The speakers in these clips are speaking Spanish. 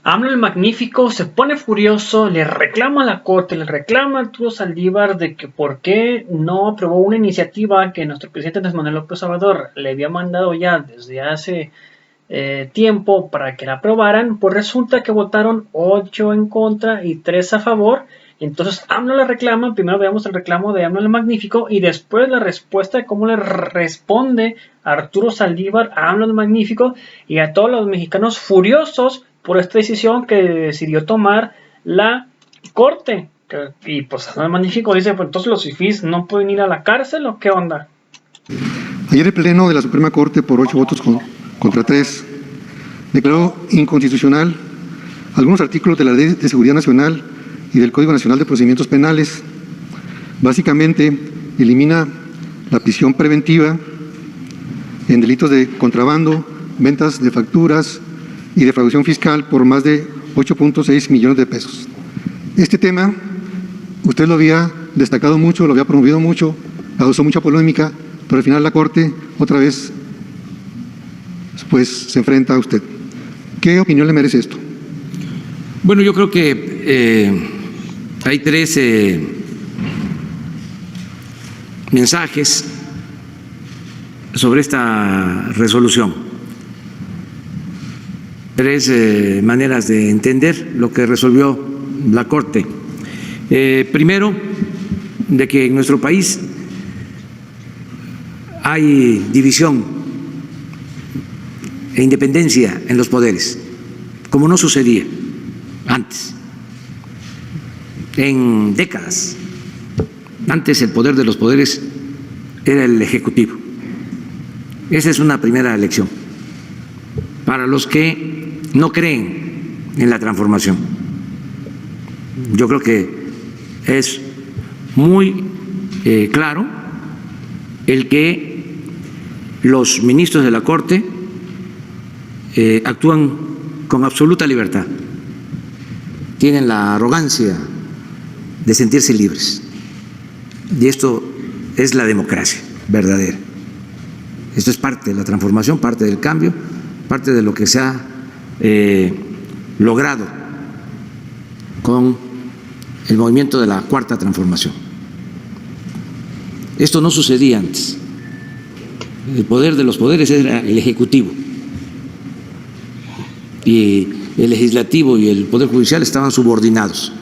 AMLO el Magnífico se pone furioso, le reclama a la Corte, le reclama a Arturo Saldívar de que por qué no aprobó una iniciativa que nuestro presidente Andrés Manuel López Obrador le había mandado ya desde hace tiempo para que la aprobaran. Pues resulta que votaron 8 en contra y 3 a favor. Entonces AMLO le reclama. Primero veamos el reclamo de AMLO el Magnífico y después la respuesta de cómo le responde Arturo Saldívar a AMLO el Magnífico y a todos los mexicanos furiosos por esta decisión que decidió tomar la Corte. Y pues AMLO el Magnífico dice, pues entonces los fifís no pueden ir a la cárcel, ¿o qué onda? Ayer el Pleno de la Suprema Corte, por 8 votos contra 3, declaró inconstitucional algunos artículos de la Ley de Seguridad Nacional y del Código Nacional de Procedimientos Penales. Básicamente, elimina la prisión preventiva en delitos de contrabando, ventas de facturas y defraudación fiscal por más de 8.6 millones de pesos. Este tema, usted lo había destacado mucho, lo había promovido mucho, causó mucha polémica, pero al final la Corte otra vez pues se enfrenta a usted. ¿Qué opinión le merece esto? Bueno, yo creo que hay 3 mensajes sobre esta resolución, 3 maneras de entender lo que resolvió la Corte. Primero, de que en nuestro país hay división e independencia en los poderes, como no sucedía antes, en décadas. Antes el poder de los poderes era el Ejecutivo. Esa es una primera lección para los que no creen en la transformación. Yo creo que es muy claro el que los ministros de la Corte actúan con absoluta libertad, tienen la arrogancia de sentirse libres, y esto es la democracia verdadera. Esto es parte de la transformación, parte del cambio, parte de lo que se ha logrado con el movimiento de la Cuarta Transformación. Esto no sucedía antes. El poder de los poderes era el Ejecutivo, y el Legislativo y el Poder Judicial estaban subordinados,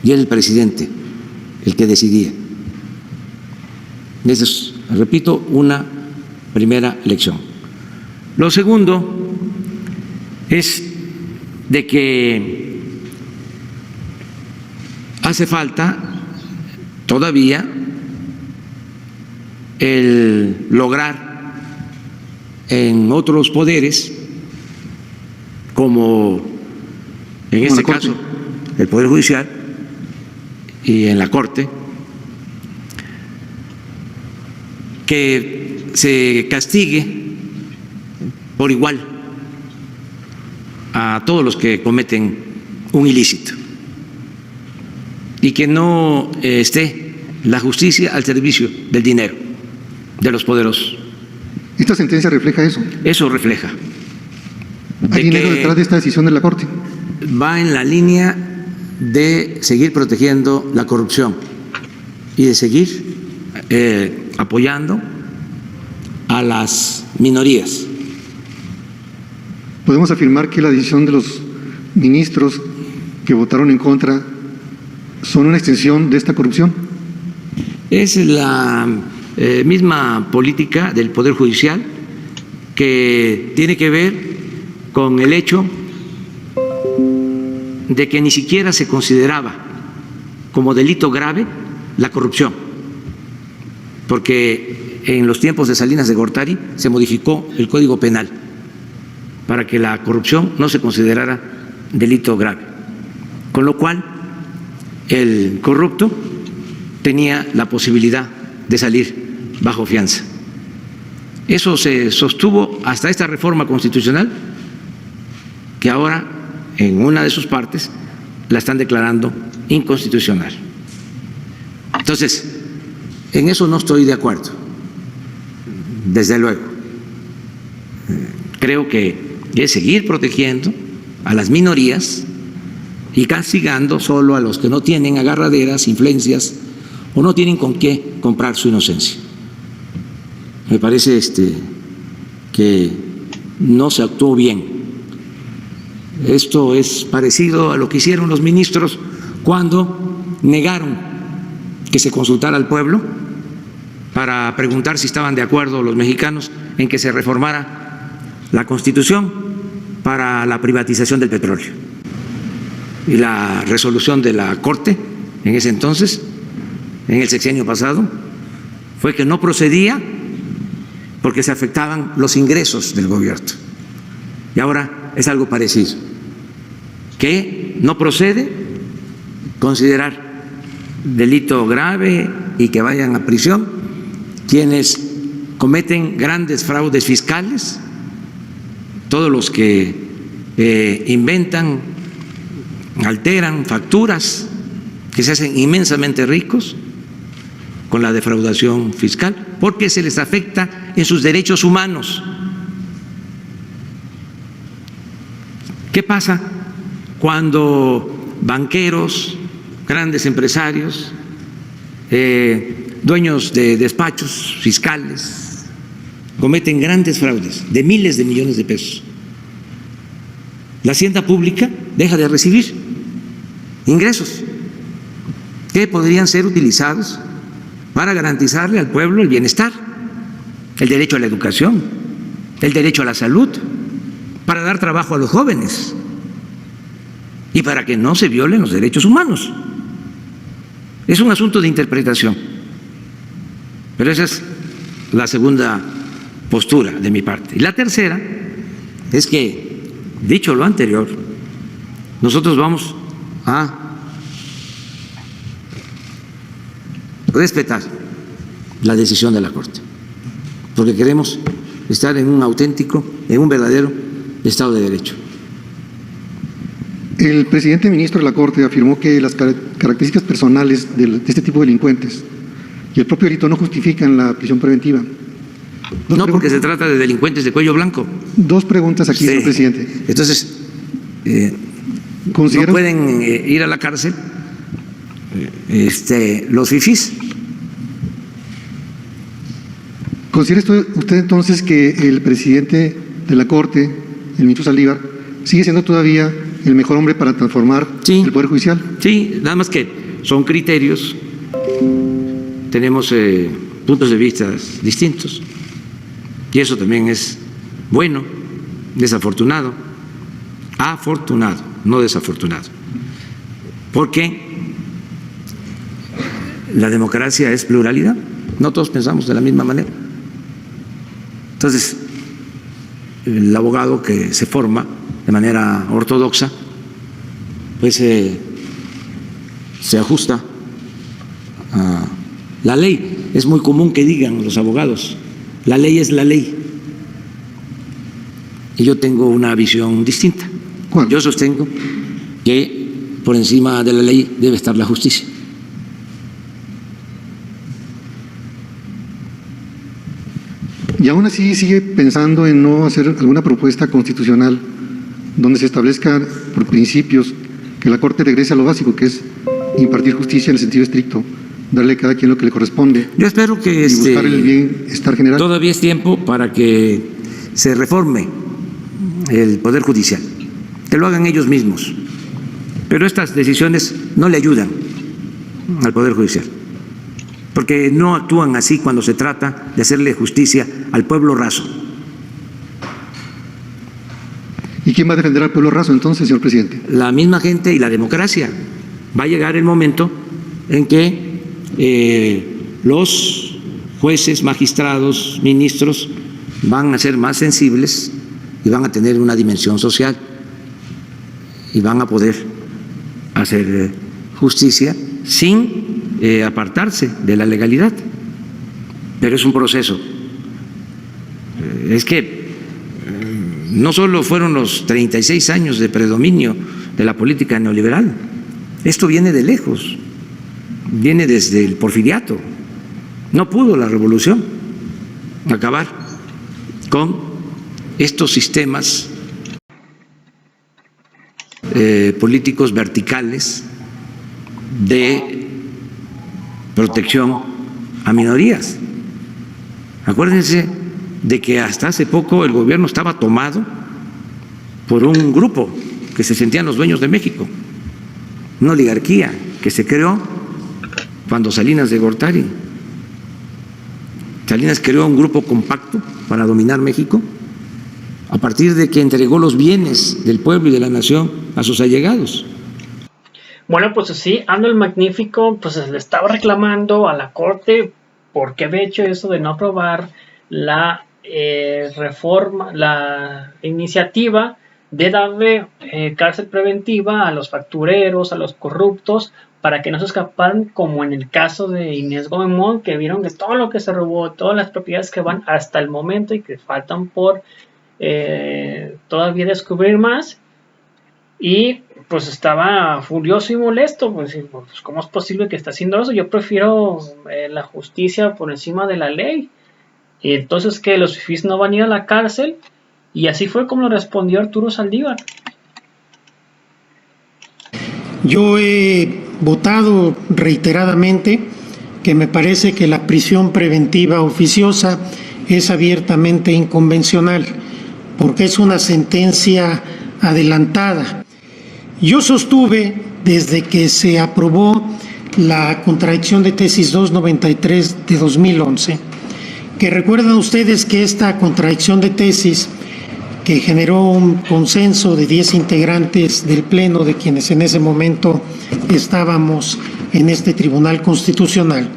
y era el presidente el que decidía. Esa es, repito, una primera lección. Lo segundo es de que hace falta todavía el lograr en otros poderes, como en este caso el Poder Judicial y en la Corte, que se castigue por igual a todos los que cometen un ilícito y que no esté la justicia al servicio del dinero de los poderosos. ¿Esta sentencia refleja eso? Eso refleja. ¿Hay dinero detrás de esta decisión de la Corte? Va en la línea de seguir protegiendo la corrupción y de seguir apoyando a las minorías. ¿Podemos afirmar que la decisión de los ministros que votaron en contra son una extensión de esta corrupción? Es la misma política del Poder Judicial, que tiene que ver con el hecho de que ni siquiera se consideraba como delito grave la corrupción, porque en los tiempos de Salinas de Gortari se modificó el Código Penal para que la corrupción no se considerara delito grave, con lo cual el corrupto tenía la posibilidad de salir bajo fianza. Eso se sostuvo hasta esta reforma constitucional, que ahora en una de sus partes la están declarando inconstitucional. Entonces, en eso no estoy de acuerdo, desde luego. Creo que es seguir protegiendo a las minorías y castigando solo a los que no tienen agarraderas, influencias o no tienen con qué comprar su inocencia. Me parece que no se actuó bien. Esto es parecido a lo que hicieron los ministros cuando negaron que se consultara al pueblo para preguntar si estaban de acuerdo los mexicanos en que se reformara la Constitución para la privatización del petróleo. Y la resolución de la Corte en ese entonces, en el sexenio pasado, fue que no procedía porque se afectaban los ingresos del gobierno. Y ahora es algo parecido, que no procede considerar delito grave y que vayan a prisión quienes cometen grandes fraudes fiscales, todos los que inventan, alteran facturas, que se hacen inmensamente ricos con la defraudación fiscal, porque se les afecta en sus derechos humanos. ¿Qué pasa cuando banqueros, grandes empresarios, dueños de despachos fiscales cometen grandes fraudes de miles de millones de pesos? La hacienda pública deja de recibir ingresos que podrían ser utilizados para garantizarle al pueblo el bienestar, el derecho a la educación, el derecho a la salud, para dar trabajo a los jóvenes y para que no se violen los derechos humanos. Es un asunto de interpretación, pero esa es la segunda postura de mi parte. Y la tercera es que, dicho lo anterior, nosotros vamos a respetar la decisión de la Corte, porque queremos estar en un auténtico, en un verdadero Estado de Derecho. El presidente ministro de la Corte afirmó que las características personales de este tipo de delincuentes y el propio delito no justifican la prisión preventiva. No, porque se trata de delincuentes de cuello blanco. Dos preguntas aquí, Sí. señor presidente. Entonces, ¿Considera- no pueden ir a la cárcel los fifís. ¿Considera usted entonces que el presidente de la Corte, el ministro Saldívar, sigue siendo todavía el mejor hombre para transformar Sí. el Poder Judicial? Sí, nada más que son criterios, tenemos puntos de vista distintos y eso también es bueno, desafortunado, afortunado, no desafortunado, porque la democracia es pluralidad, no todos pensamos de la misma manera. Entonces, el abogado que se forma de manera ortodoxa, pues se ajusta a la ley. Es muy común que digan los abogados, la ley es la ley. Y yo tengo una visión distinta. ¿Cuál? Yo sostengo que por encima de la ley debe estar la justicia. Y aún así sigue pensando en no hacer alguna propuesta constitucional donde se establezca por principios que la Corte regrese a lo básico, que es impartir justicia en el sentido estricto, darle a cada quien lo que le corresponde Yo espero que y buscar el bienestar general. todavía es tiempo para que se reforme el Poder Judicial, que lo hagan ellos mismos. Pero estas decisiones no le ayudan al Poder Judicial, porque no actúan así cuando se trata de hacerle justicia al pueblo raso. ¿Y quién va a defender al pueblo raso entonces, señor presidente? La misma gente y la democracia. Va a llegar el momento en que los jueces, magistrados, ministros van a ser más sensibles y van a tener una dimensión social y van a poder hacer justicia sin apartarse de la legalidad. Pero es un proceso. Es que no solo fueron los 36 años de predominio de la política neoliberal, esto viene de lejos, viene desde el porfiriato. No pudo la revolución acabar con estos sistemas. políticos verticales de protección a minorías. Acuérdense de que hasta hace poco el gobierno estaba tomado por un grupo que se sentían los dueños de México, una oligarquía que se creó cuando Salinas de Gortari. Salinas creó un grupo compacto para dominar México a partir de que entregó los bienes del pueblo y de la nación a sus allegados. Bueno, pues sí, AMLO el Magnífico pues le estaba reclamando a la Corte por qué había hecho eso de no aprobar la reforma, la iniciativa de darle cárcel preventiva a los factureros, a los corruptos, para que no se escaparan, como en el caso de Inés Gómez Mont, que vieron que todo lo que se robó, todas las propiedades que van hasta el momento y que faltan por todavía descubrir más, y pues estaba furioso y molesto, pues ¿cómo es posible que esté haciendo eso? Yo prefiero la justicia por encima de la ley. Y entonces, ¿que los fifís no van a ir a la cárcel? Y así fue como lo respondió Arturo Saldívar. Yo he votado reiteradamente que me parece que la prisión preventiva oficiosa es abiertamente inconvencional, porque es una sentencia adelantada. Yo sostuve, desde que se aprobó la contradicción de tesis 293 de 2011, que recuerdan ustedes que esta contradicción de tesis, que generó un consenso de 10 integrantes del Pleno, de quienes en ese momento estábamos en este Tribunal Constitucional,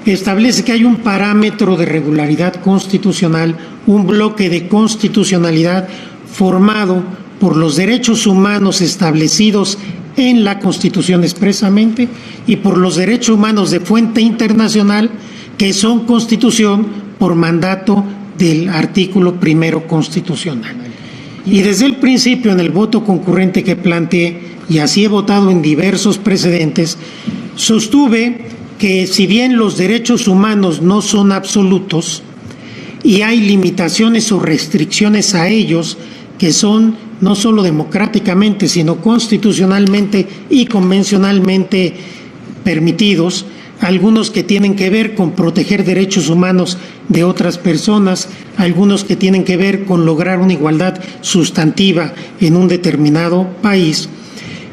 establece que hay un parámetro de regularidad constitucional, un bloque de constitucionalidad formado por los derechos humanos establecidos en la Constitución expresamente y por los derechos humanos de fuente internacional que son Constitución por mandato del artículo primero constitucional. Y desde el principio, en el voto concurrente que planteé, y así he votado en diversos precedentes, sostuve que si bien los derechos humanos no son absolutos y hay limitaciones o restricciones a ellos que son no solo democráticamente, sino constitucionalmente y convencionalmente permitidos, algunos que tienen que ver con proteger derechos humanos de otras personas, algunos que tienen que ver con lograr una igualdad sustantiva en un determinado país.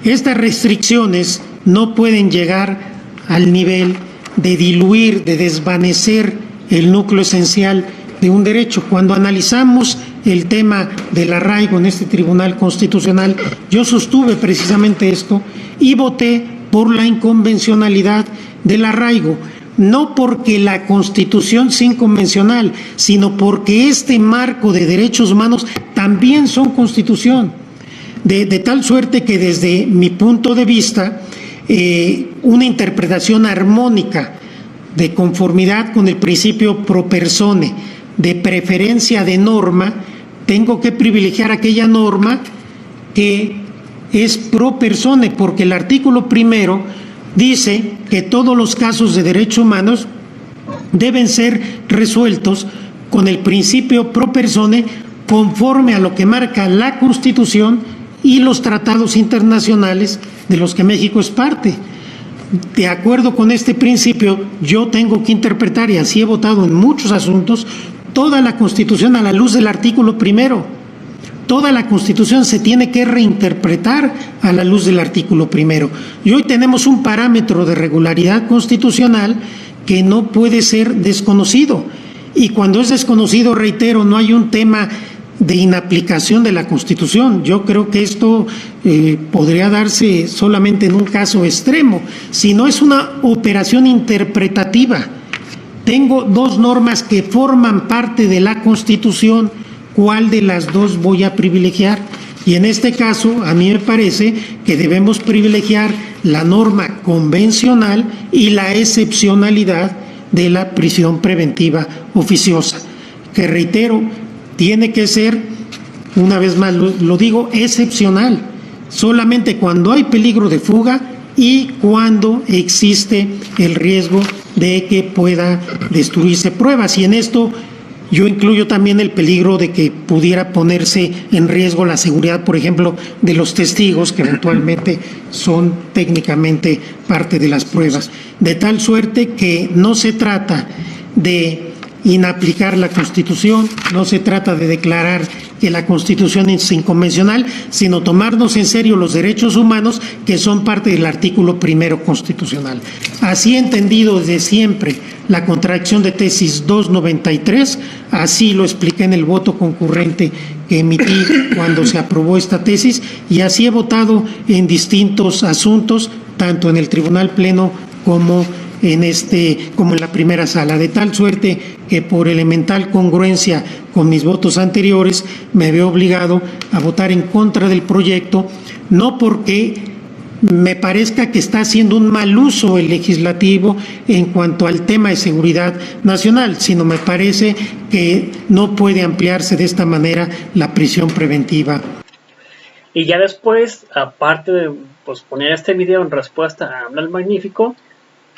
Estas restricciones no pueden llegar al nivel de diluir, de desvanecer el núcleo esencial de un derecho. Cuando analizamos el tema del arraigo en este Tribunal Constitucional, yo sostuve precisamente esto y voté por la inconvencionalidad del arraigo, no porque la Constitución sea inconvencional, sino porque este marco de derechos humanos también son Constitución, de tal suerte que desde mi punto de vista, una interpretación armónica de conformidad con el principio pro persone, de preferencia de norma, tengo que privilegiar aquella norma que es pro persone, porque el artículo primero dice que todos los casos de derechos humanos deben ser resueltos con el principio pro persone conforme a lo que marca la Constitución y los tratados internacionales de los que México es parte. De acuerdo con este principio, yo tengo que interpretar, y así he votado en muchos asuntos, toda la Constitución a la luz del artículo primero. Toda la Constitución se tiene que reinterpretar a la luz del artículo primero. Y hoy tenemos un parámetro de regularidad constitucional que no puede ser desconocido. Y cuando es desconocido, reitero, no hay un tema de inaplicación de la Constitución. Yo creo que esto podría darse solamente en un caso extremo, si no es una operación interpretativa. Tengo dos normas que forman parte de la Constitución. ¿Cuál de las dos voy a privilegiar? Y en este caso, a mí me parece que debemos privilegiar la norma convencional y la excepcionalidad de la prisión preventiva oficiosa, que reitero, tiene que ser, una vez más lo digo, excepcional, solamente cuando hay peligro de fuga y cuando existe el riesgo de que pueda destruirse pruebas. Y en esto Yo incluyo también el peligro de que pudiera ponerse en riesgo la seguridad, por ejemplo, de los testigos, que eventualmente son técnicamente parte de las pruebas. De tal suerte que no se trata de inaplicar la Constitución, no se trata de declarar que la Constitución es inconvencional, sino tomarnos en serio los derechos humanos que son parte del artículo primero constitucional. Así he entendido desde siempre la contracción de tesis 293, así lo expliqué en el voto concurrente que emití cuando se aprobó esta tesis, y así he votado en distintos asuntos, tanto en el Tribunal Pleno como en la primera sala, de tal suerte que por elemental congruencia con mis votos anteriores me veo obligado a votar en contra del proyecto, no porque me parezca que está haciendo un mal uso el legislativo en cuanto al tema de seguridad nacional, sino me parece que no puede ampliarse de esta manera la prisión preventiva. Y ya después, aparte de poner este video en respuesta a AMLO el Magnífico,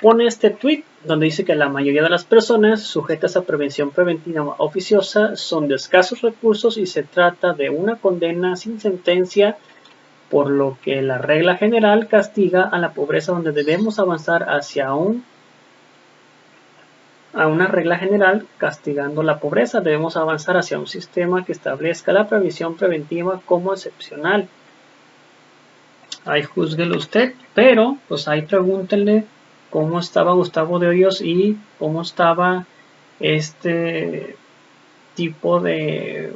pone este tweet donde dice que la mayoría de las personas sujetas a prevención preventiva oficiosa son de escasos recursos y se trata de una condena sin sentencia, por lo que la regla general castiga a la pobreza, donde debemos avanzar hacia a una regla general castigando la pobreza. Debemos avanzar hacia un sistema que establezca la previsión preventiva como excepcional. Ahí júzguelo usted, pero pues ahí pregúntenle cómo estaba Gustavo de Hoyos y cómo estaba este tipo de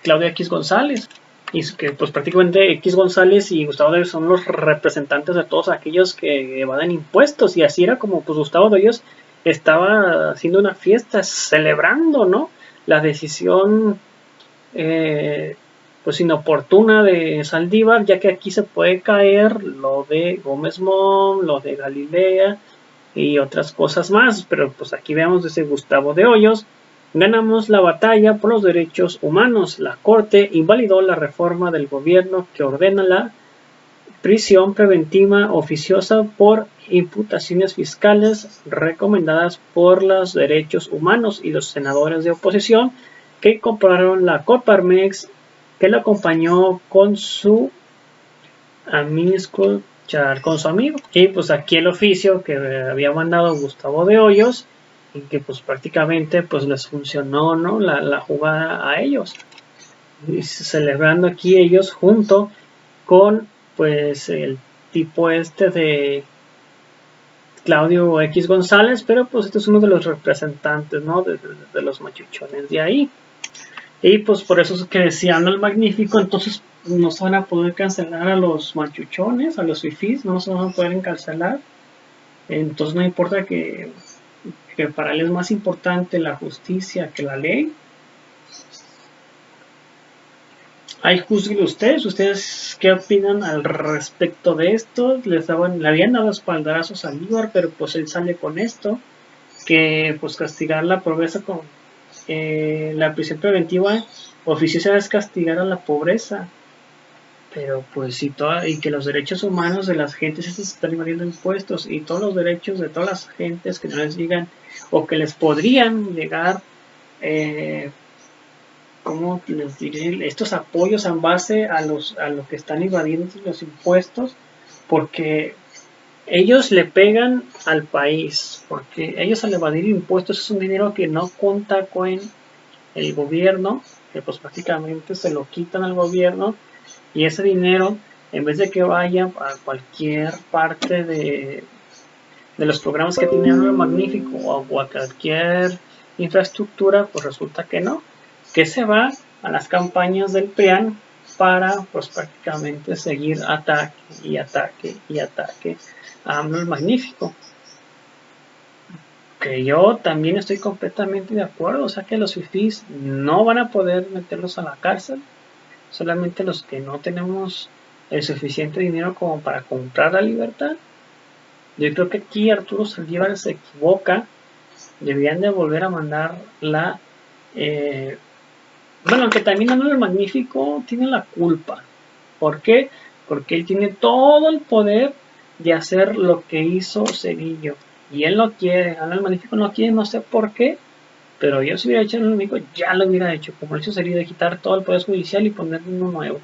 Claudia X González. Y que pues prácticamente X González y Gustavo de Hoyos son los representantes de todos aquellos que evaden impuestos, y así era como pues Gustavo de Hoyos estaba haciendo una fiesta celebrando, ¿no?, la decisión pues inoportuna de Saldívar, ya que aquí se puede caer lo de Gómez Moll, lo de Galilea y otras cosas más. Pero pues aquí vemos desde Gustavo de Hoyos: ganamos la batalla por los derechos humanos. La Corte invalidó la reforma del gobierno que ordena la prisión preventiva oficiosa por imputaciones fiscales recomendadas por los derechos humanos, y los senadores de oposición que compraron la Coparmex, que lo acompañó con su amigo. Y pues aquí el oficio que había mandado Gustavo de Hoyos, y que pues prácticamente pues les funcionó, ¿no?, la jugada a ellos, y celebrando aquí ellos junto con pues el tipo de Claudio X González, pero pues este es uno de los representantes, ¿no?, de los machuchones de ahí. Y pues por eso es que decían el Magnífico, entonces no se van a poder cancelar a los machuchones, a los fifís, no se van a poder cancelar. Entonces no importa que para él es más importante la justicia que la ley. Ahí juzguen ustedes qué opinan al respecto de esto. Le habían dado espaldarazos a Saldívar, pero pues él sale con esto, que pues castigar la pobreza con la prisión preventiva oficiosa es castigar a la pobreza. Pero pues y que los derechos humanos de las gentes se están invadiendo impuestos, y todos los derechos de todas las gentes que no les llegan o que les podrían llegar, ¿cómo les diré?, estos apoyos en base a lo que están invadiendo los impuestos, porque ellos le pegan al país, porque ellos al evadir impuestos es un dinero que no cuenta con el gobierno, que pues prácticamente se lo quitan al gobierno, y ese dinero, en vez de que vaya a cualquier parte de los programas que tiene el Magnífico o a cualquier infraestructura, pues resulta que no, que se va a las campañas del PRIAN para pues prácticamente seguir ataque y ataque y ataque a AMLO el Magnífico. Que yo también estoy completamente de acuerdo, o sea que los fifís no van a poder meterlos a la cárcel, solamente los que no tenemos el suficiente dinero como para comprar la libertad. Yo creo que aquí Arturo Saldívar se equivoca, deberían de volver a mandar la bueno, que también AMLO el Magnífico tiene la culpa. ¿Por qué? Porque él tiene todo el poder de hacer lo que hizo Cedillo, y él no quiere. AMLO el Magnífico no quiere, no sé por qué, Pero yo si hubiera hecho en México, ya lo hubiera hecho. Como lo hizo sería de quitar todo el poder judicial y poner uno nuevo.